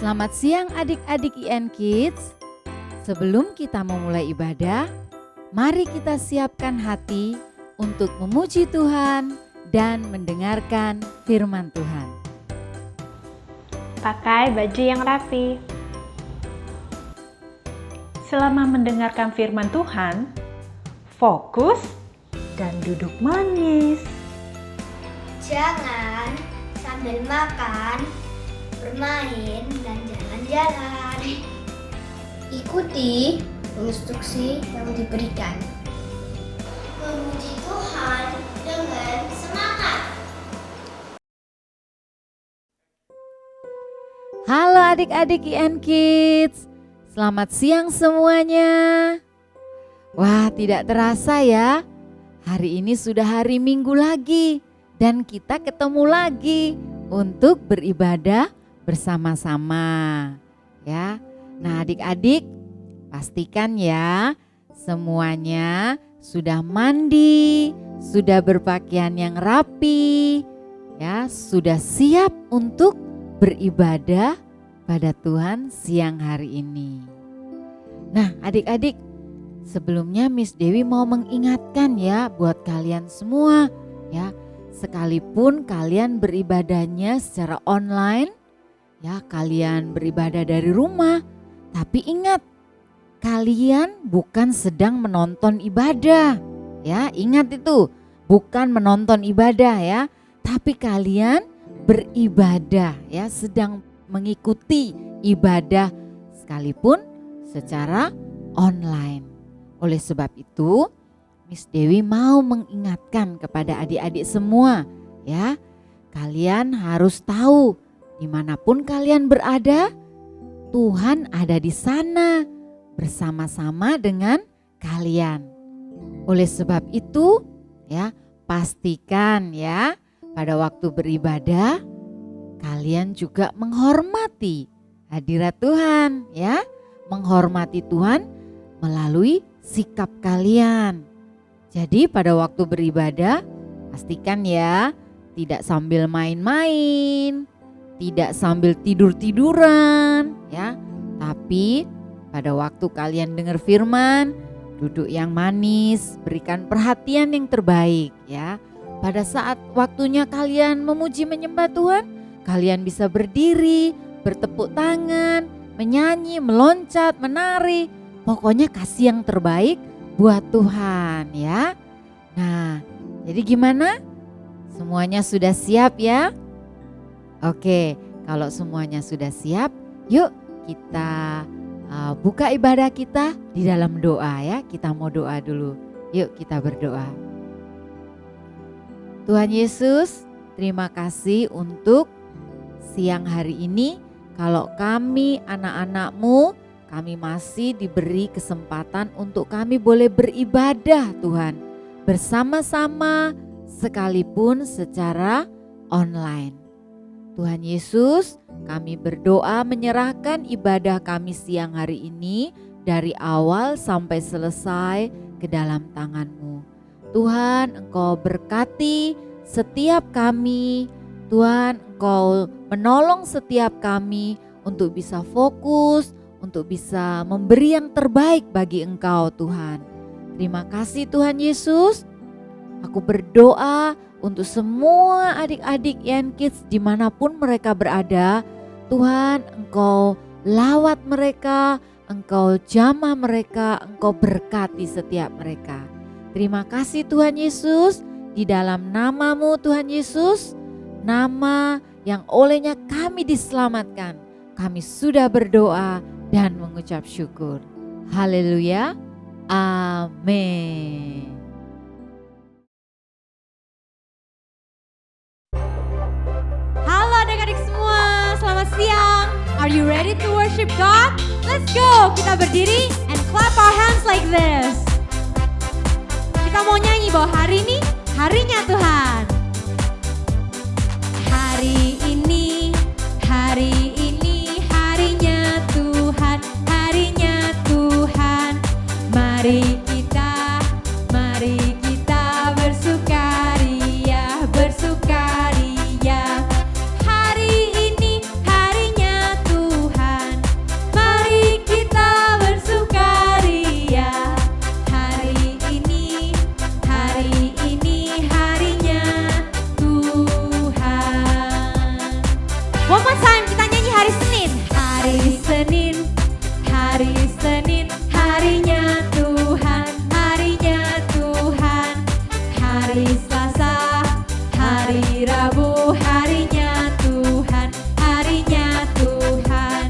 Selamat siang adik-adik IN Kids. Sebelum kita memulai ibadah, mari kita siapkan hati untuk memuji Tuhan dan mendengarkan firman Tuhan. Pakai baju yang rapi. Selama mendengarkan firman Tuhan, fokus dan duduk manis. Jangan sambil makan, bermain, dan jalan-jalan. Ikuti instruksi yang diberikan. Memuji Tuhan dengan semangat. Halo adik-adik IN Kids, selamat siang semuanya. Wah, tidak terasa ya, hari ini sudah hari Minggu lagi dan kita ketemu lagi untuk beribadah bersama-sama ya. Nah adik-adik, pastikan ya semuanya sudah mandi, sudah berpakaian yang rapi ya, sudah siap untuk beribadah pada Tuhan siang hari ini. Nah adik-adik, sebelumnya Miss Dewi mau mengingatkan ya buat kalian semua ya, sekalipun kalian beribadahnya secara online, ya kalian beribadah dari rumah, tapi ingat, kalian bukan sedang menonton ibadah, ya ingat itu, bukan menonton ibadah ya, tapi kalian beribadah ya, sedang mengikuti ibadah sekalipun secara online. Oleh sebab itu, Miss Dewi mau mengingatkan kepada adik-adik semua ya, kalian harus tahu dimanapun kalian berada, Tuhan ada di sana bersama-sama dengan kalian. Oleh sebab itu ya, pastikan ya pada waktu beribadah kalian juga menghormati hadirat Tuhan ya, menghormati Tuhan melalui sikap kalian. Jadi pada waktu beribadah pastikan ya tidak sambil main-main, tidak sambil tidur-tiduran ya, tapi pada waktu kalian dengar firman, duduk yang manis, berikan perhatian yang terbaik ya. Pada saat waktunya kalian memuji menyembah Tuhan, kalian bisa berdiri, bertepuk tangan, menyanyi, meloncat, menari, pokoknya kasih yang terbaik buat Tuhan ya. Nah, jadi gimana? Semuanya sudah siap ya? Oke, kalau semuanya sudah siap, yuk kita buka ibadah kita di dalam doa ya. Kita mau doa dulu. Yuk kita berdoa. Tuhan Yesus, terima kasih untuk siang hari ini. Kalau kami anak-anak-Mu, kami masih diberi kesempatan untuk kami boleh beribadah Tuhan bersama-sama sekalipun secara online. Tuhan Yesus, kami berdoa menyerahkan ibadah kami siang hari ini dari awal sampai selesai ke dalam tangan-Mu. Tuhan, Engkau berkati setiap kami. Tuhan, Engkau menolong setiap kami untuk bisa fokus, untuk bisa memberi yang terbaik bagi Engkau Tuhan. Terima kasih Tuhan Yesus. Aku berdoa untuk semua adik-adik IN Kids dimanapun mereka berada. Tuhan, Engkau lawat mereka, Engkau jamah mereka, Engkau berkati setiap mereka. Terima kasih Tuhan Yesus, di dalam nama-Mu Tuhan Yesus, nama yang olehnya kami diselamatkan, kami sudah berdoa dan mengucap syukur. Haleluya. Amin. Halo adik-adik semua, selamat siang. Are you ready to worship God? Let's go. Kita berdiri and clap our hands like this. Kita mau nyanyi bahwa hari ini harinya Tuhan. Hari ini harinya Tuhan, harinya Tuhan. Mari kita bersukaria, bersukaria. Hari ini harinya Tuhan. Hari Selasa, hari Rabu, harinya Tuhan, harinya Tuhan.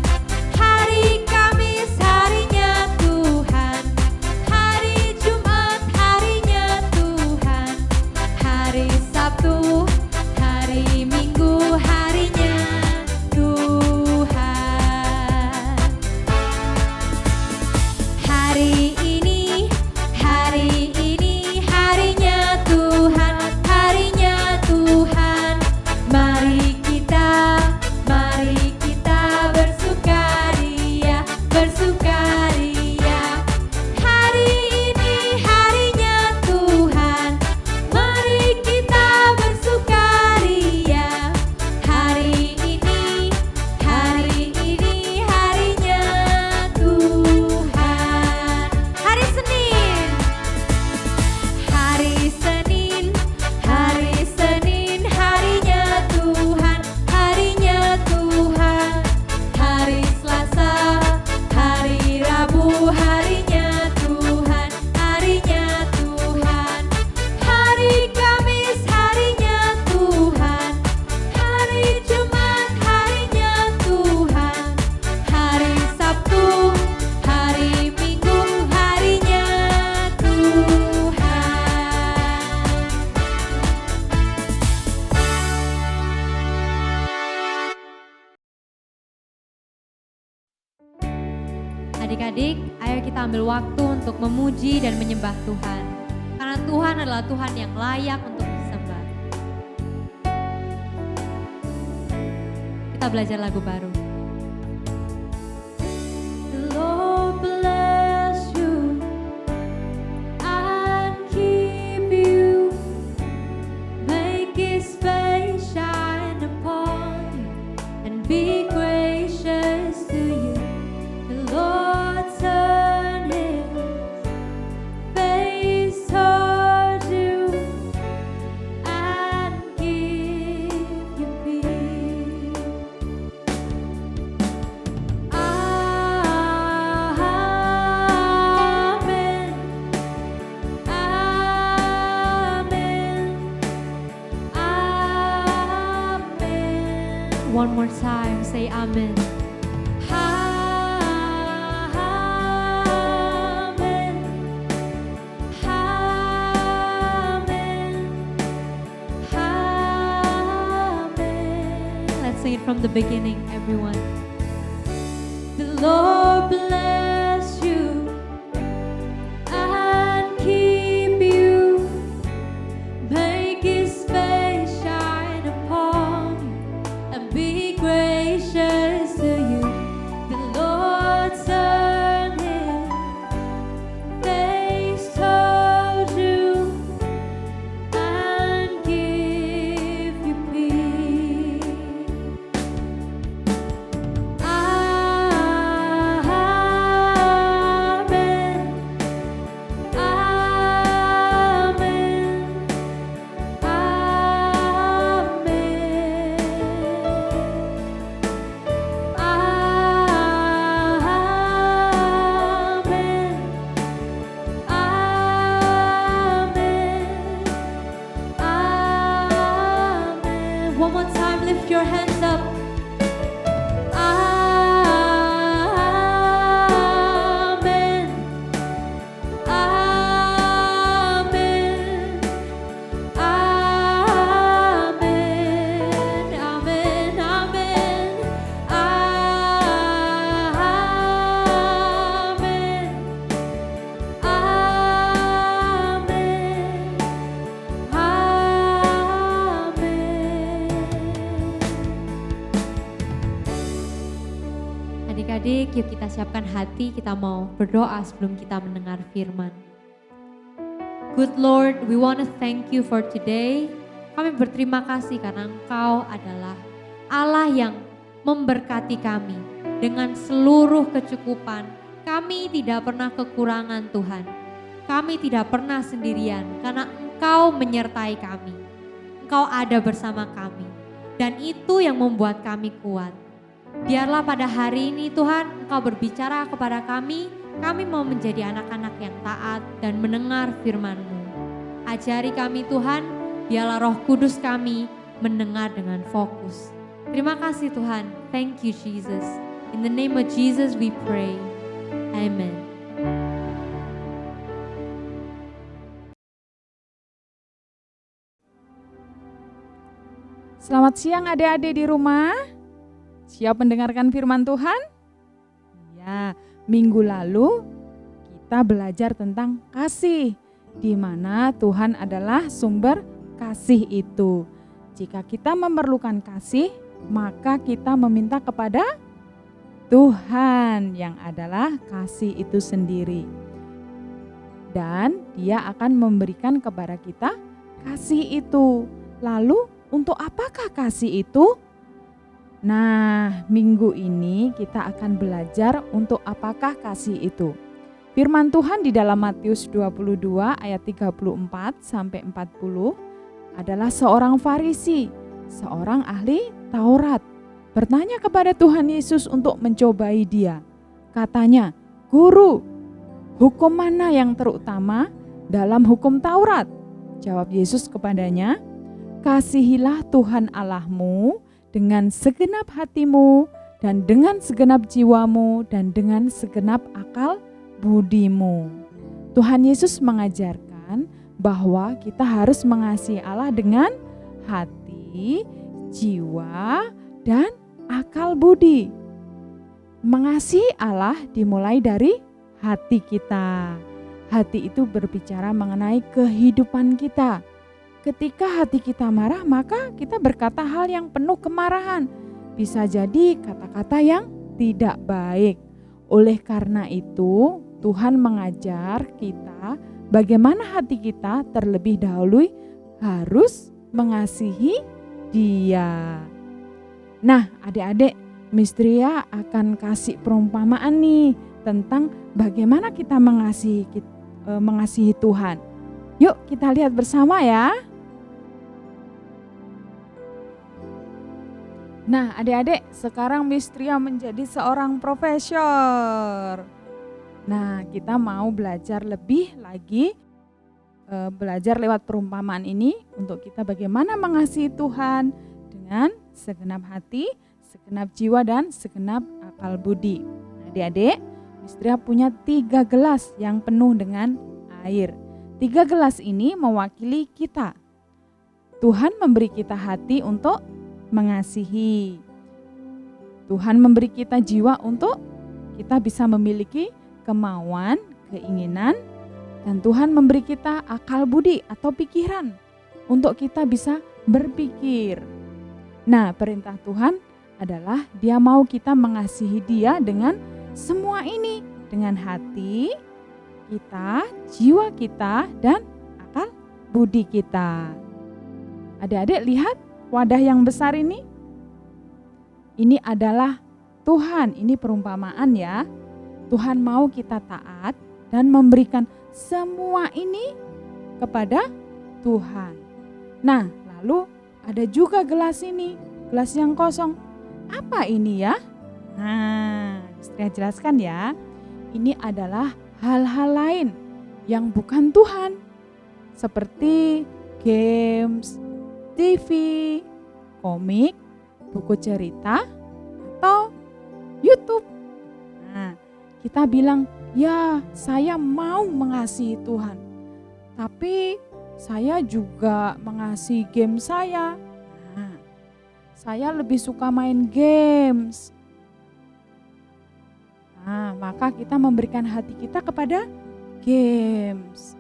Hari Kamis, harinya Tuhan. Hari Jumat, harinya Tuhan. Hari Sabtu, hari Minggu, harinya Tuhan. Hari ini harinya Tuhan, harinya Tuhan. Mari kita bersukaria, bersukaria. Hari ini harinya Tuhan, mari kita bersukaria. Hari ini harinya Tuhan. Hari Senin, harinya Tuhan, harinya Tuhan. Hari Selasa, hari Rabu, harinya Tuhan, harinya Tuhan. Hari Kamis, harinya Tuhan. Hari Jumat, harinya Tuhan. Hari Sabtu, hari Minggu, harinya Tuhan. Adik-adik, ayo kita ambil waktu untuk memuji dan menyembah Tuhan. Karena Tuhan adalah Tuhan yang layak untuk disembah. Kita belajar lagu baru. The Lord bless you and keep you. Make His face shine upon you and be gracious to you. The Lord turn His face toward you and give you peace. Amen. Amen. Amen. One more time, say amen. Amen. Amen. Amen. Let's sing it from the beginning, everyone. The Lord bless you and keep you. Make His face shine upon you and be gracious to you. The Lord turn His face toward you and give you peace. Amen. One more time, lift your hands up. Amen. Amen. Amen. Amen. Amen. Adik-adik, yuk kita siapkan hati, kita mau berdoa sebelum kita mendengar firman. Good Lord, we want to thank you for today. Kami berterima kasih karena Engkau adalah Allah yang memberkati kami dengan seluruh kecukupan. Kami tidak pernah kekurangan Tuhan. Kami tidak pernah sendirian karena Engkau menyertai kami. Engkau ada bersama kami. Dan itu yang membuat kami kuat. Biarlah pada hari ini Tuhan Engkau berbicara kepada kami mau menjadi anak-anak yang taat dan mendengar firman-Mu. Ajari kami Tuhan, biarlah Roh Kudus kami mendengar dengan fokus. Terima kasih Tuhan. Thank you Jesus. In the name of Jesus we pray. Amen. Selamat siang adik-adik di rumah. Siap mendengarkan firman Tuhan? Ya, minggu lalu kita belajar tentang kasih, di mana Tuhan adalah sumber kasih itu. Jika kita memerlukan kasih, maka kita meminta kepada Tuhan yang adalah kasih itu sendiri. Dan Dia akan memberikan kepada kita kasih itu. Lalu untuk apakah kasih itu? Nah, minggu ini kita akan belajar untuk apakah kasih itu. Firman Tuhan di dalam Matius 22 ayat 34 sampai 40 adalah seorang Farisi, seorang ahli Taurat, bertanya kepada Tuhan Yesus untuk mencobai Dia. Katanya, "Guru, hukum mana yang terutama dalam hukum Taurat?" Jawab Yesus kepadanya, "Kasihilah Tuhan Allahmu dengan segenap hatimu dan dengan segenap jiwamu dan dengan segenap akal budimu." Tuhan Yesus mengajarkan bahwa kita harus mengasihi Allah dengan hati, jiwa, dan akal budi. Mengasihi Allah dimulai dari hati kita. Hati itu berbicara mengenai kehidupan kita. Ketika hati kita marah, maka kita berkata hal yang penuh kemarahan. Bisa jadi kata-kata yang tidak baik. Oleh karena itu, Tuhan mengajar kita bagaimana hati kita terlebih dahulu harus mengasihi Dia. Nah, adik-adik, Mistria akan kasih perumpamaan nih tentang bagaimana kita mengasihi Tuhan. Yuk kita lihat bersama ya. Nah, adik-adik, sekarang Mistria menjadi seorang profesor. Nah, kita mau belajar lebih lagi, belajar lewat perumpamaan ini untuk kita bagaimana mengasihi Tuhan dengan segenap hati, segenap jiwa, dan segenap akal budi. Adik-adik, Mistria punya 3 gelas yang penuh dengan air. 3 gelas ini mewakili kita. Tuhan memberi kita hati untuk mengasihi. Tuhan memberi kita jiwa untuk kita bisa memiliki kemauan, keinginan, dan Tuhan memberi kita akal budi atau pikiran untuk kita bisa berpikir. Nah, perintah Tuhan adalah Dia mau kita mengasihi Dia dengan semua ini, dengan hati kita, jiwa kita, dan akal budi kita. Adik-adik lihat wadah yang besar ini. Ini adalah Tuhan, ini perumpamaan ya. Tuhan mau kita taat dan memberikan semua ini kepada Tuhan. Nah, lalu ada juga gelas ini, gelas yang kosong. Apa ini ya? Nah, saya jelaskan ya. Ini adalah hal-hal lain yang bukan Tuhan. Seperti games, TV, komik, buku cerita, atau YouTube. Nah, kita bilang, ya saya mau mengasihi Tuhan, tapi saya juga mengasihi game saya. Nah, saya lebih suka main games. Nah, maka kita memberikan hati kita kepada games.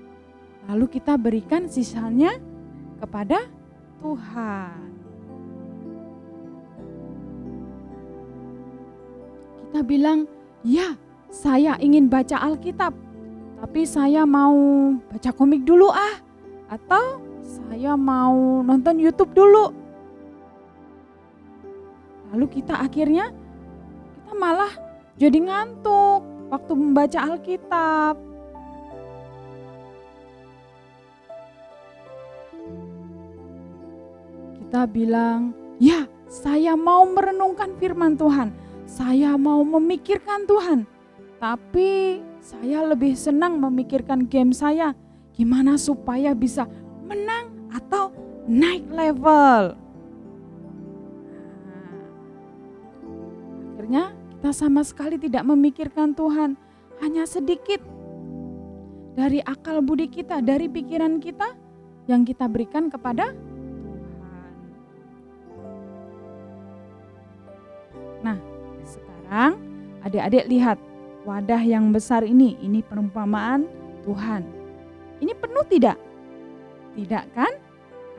Lalu kita berikan sisanya kepada Tuhan. Kita bilang, ya saya ingin baca Alkitab, tapi saya mau baca komik dulu atau saya mau nonton YouTube dulu. Lalu kita akhirnya malah jadi ngantuk waktu membaca Alkitab. Kita bilang, ya saya mau merenungkan firman Tuhan, saya mau memikirkan Tuhan, tapi saya lebih senang memikirkan game saya. Gimana supaya bisa naik level. Nah, akhirnya kita sama sekali tidak memikirkan Tuhan, hanya sedikit dari akal budi kita, dari pikiran kita yang kita berikan kepada Tuhan. Nah, sekarang adik-adik lihat wadah yang besar ini perumpamaan Tuhan. Ini penuh tidak? Tidak kan?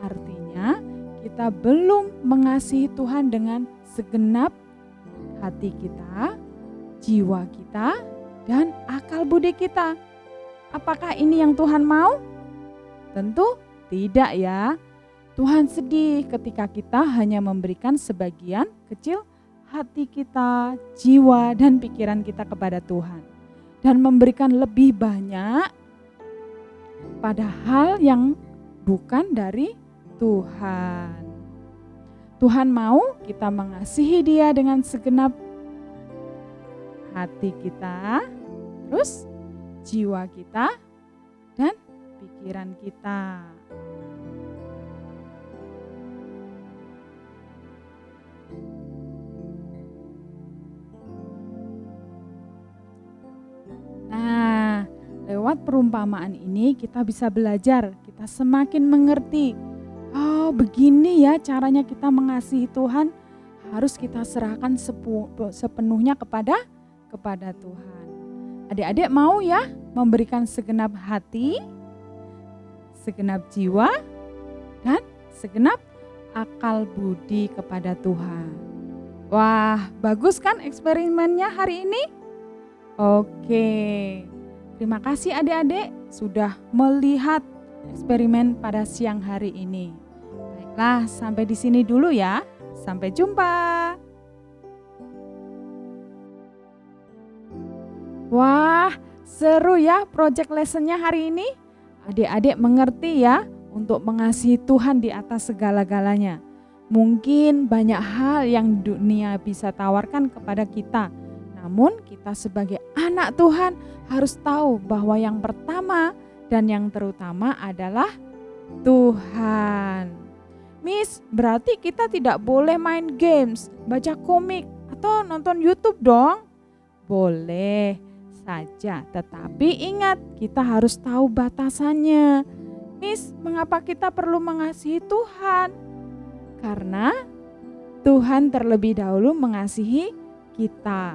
Artinya kita belum mengasihi Tuhan dengan segenap hati kita, jiwa kita, dan akal budi kita. Apakah ini yang Tuhan mau? Tentu tidak ya. Tuhan sedih ketika kita hanya memberikan sebagian kecil hati kita, jiwa, dan pikiran kita kepada Tuhan. Dan memberikan lebih banyak pada hal yang bukan dari Tuhan. Tuhan mau kita mengasihi Dia dengan segenap hati kita, terus jiwa kita, dan pikiran kita. Nah, lewat perumpamaan ini kita bisa belajar, kita semakin mengerti. Oh, begini ya caranya kita mengasihi Tuhan, harus kita serahkan sepenuhnya kepada Tuhan. Adik-adik mau ya memberikan segenap hati, segenap jiwa, dan segenap akal budi kepada Tuhan. Wah, bagus kan eksperimennya hari ini? Oke, terima kasih adik-adik sudah melihat eksperimen pada siang hari ini. Baiklah, sampai di sini dulu ya. Sampai jumpa. Wah, seru ya project lessonnya hari ini. Adik-adik mengerti ya untuk mengasihi Tuhan di atas segala-galanya. Mungkin banyak hal yang dunia bisa tawarkan kepada kita. Namun kita sebagai anak Tuhan harus tahu bahwa yang pertama dan yang terutama adalah Tuhan. Miss, berarti kita tidak boleh main games, baca komik, atau nonton YouTube dong? Boleh saja, tetapi ingat kita harus tahu batasannya. Miss, mengapa kita perlu mengasihi Tuhan? Karena Tuhan terlebih dahulu mengasihi kita.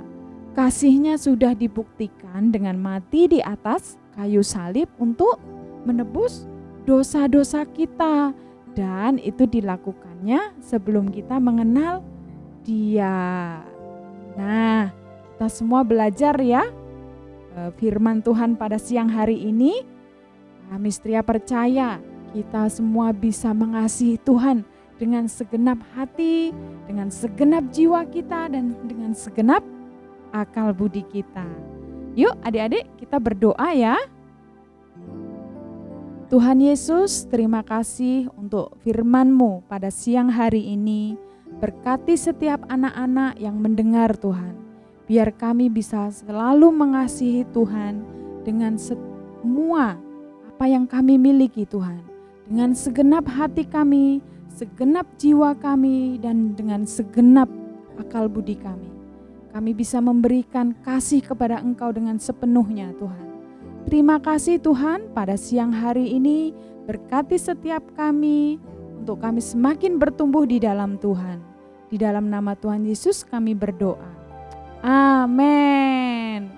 Kasihnya sudah dibuktikan dengan mati di atas kayu salib untuk menebus dosa-dosa kita. Dan itu dilakukannya sebelum kita mengenal Dia. Nah, kita semua belajar ya firman Tuhan pada siang hari ini. Miss Tria percaya kita semua bisa mengasihi Tuhan dengan segenap hati, dengan segenap jiwa kita, dan dengan segenap akal budi kita. Yuk adik-adik kita berdoa ya. Tuhan Yesus, terima kasih untuk firman-Mu pada siang hari ini. Berkati setiap anak-anak yang mendengar Tuhan. Biar kami bisa selalu mengasihi Tuhan dengan semua apa yang kami miliki Tuhan. Dengan segenap hati kami, segenap jiwa kami, dan dengan segenap akal budi kami. Kami bisa memberikan kasih kepada Engkau dengan sepenuhnya Tuhan. Terima kasih Tuhan pada siang hari ini, berkati setiap kami untuk kami semakin bertumbuh di dalam Tuhan. Di dalam nama Tuhan Yesus kami berdoa. Amin.